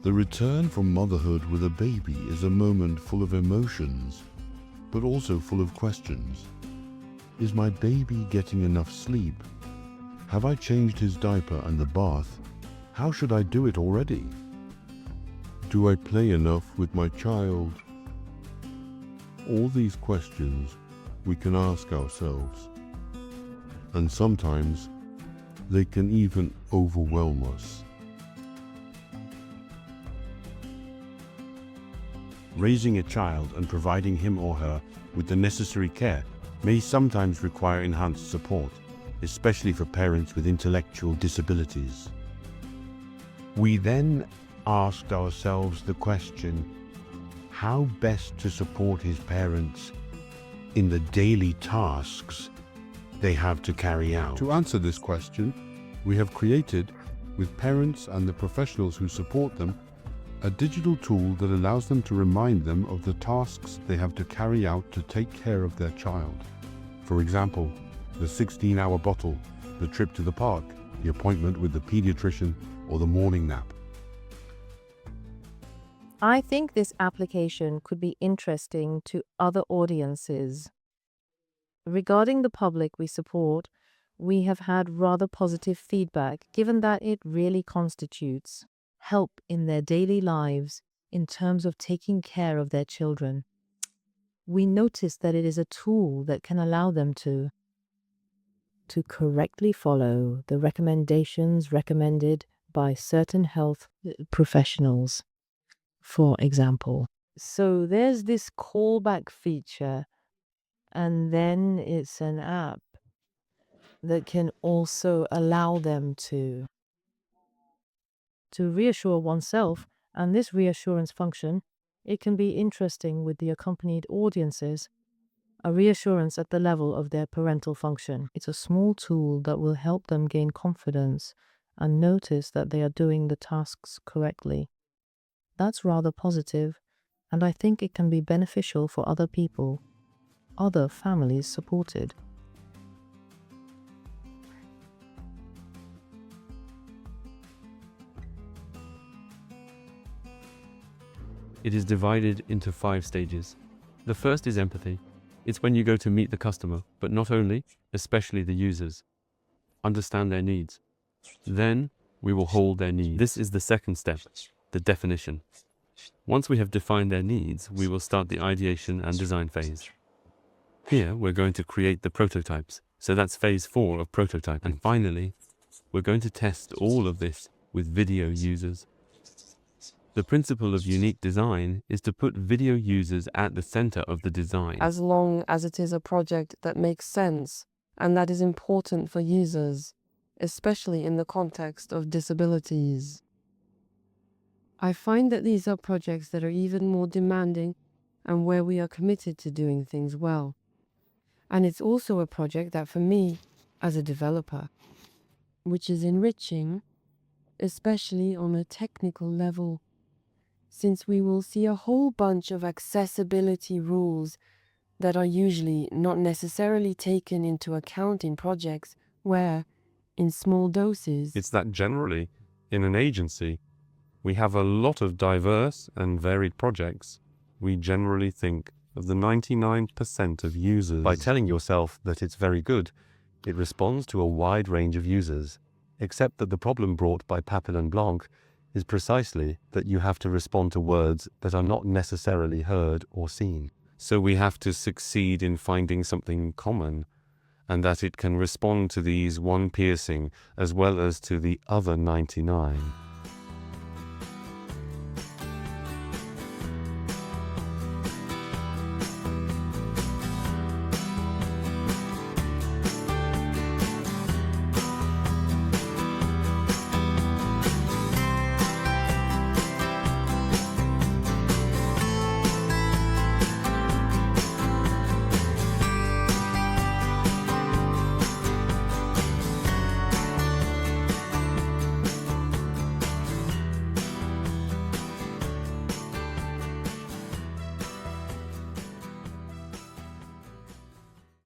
The return from motherhood with a baby is a moment full of emotions, but also full of questions. Is my baby getting enough sleep? Have I changed his diaper and the bath? How should I do it already? Do I play enough with my child? All these questions we can ask ourselves, and sometimes they can even overwhelm us. Raising a child and providing him or her with the necessary care may sometimes require enhanced support, especially for parents with intellectual disabilities. We then asked ourselves the question, how best to support his parents in the daily tasks they have to carry out? To answer this question, we have created, with parents and the professionals who support them, a digital tool that allows them to remind them of the tasks they have to carry out to take care of their child. For example, the 16-hour bottle, the trip to the park, the appointment with the pediatrician, or the morning nap. I think this application could be interesting to other audiences. Regarding the public we support, we have had rather positive feedback, given that it really constitutes help in their daily lives in terms of taking care of their children. We notice that it is a tool that can allow them to correctly follow the recommendations recommended by certain health professionals, for example. So there's this callback feature, and then it's an app that can also allow them to reassure oneself, and this reassurance function, it can be interesting with the accompanied audiences, a reassurance at the level of their parental function. It's a small tool that will help them gain confidence and notice that they are doing the tasks correctly. That's rather positive, and I think it can be beneficial for other people, other families supported. It is divided into 5 stages. The first is empathy. It's when you go to meet the customer, but not only, especially the users. Understand their needs. Then we will hold their needs. This is the second step, the definition. Once we have defined their needs, we will start the ideation and design phase. Here, we're going to create the prototypes. So that's phase 4 of prototyping. And finally, we're going to test all of this with video users. The principle of unique design is to put video users at the center of the design. As long as it is a project that makes sense and that is important for users, especially in the context of disabilities. I find that these are projects that are even more demanding and where we are committed to doing things well. And it's also a project that for me, as a developer, which is enriching, especially on a technical level, since we will see a whole bunch of accessibility rules that are usually not necessarily taken into account in projects where, in small doses. It's that generally, in an agency, we have a lot of diverse and varied projects. We generally think of the 99% of users. By telling yourself that it's very good, it responds to a wide range of users, except that the problem brought by Papin and Blanc is precisely that you have to respond to words that are not necessarily heard or seen. So we have to succeed in finding something common, and that it can respond to these one piercing as well as to the other 99.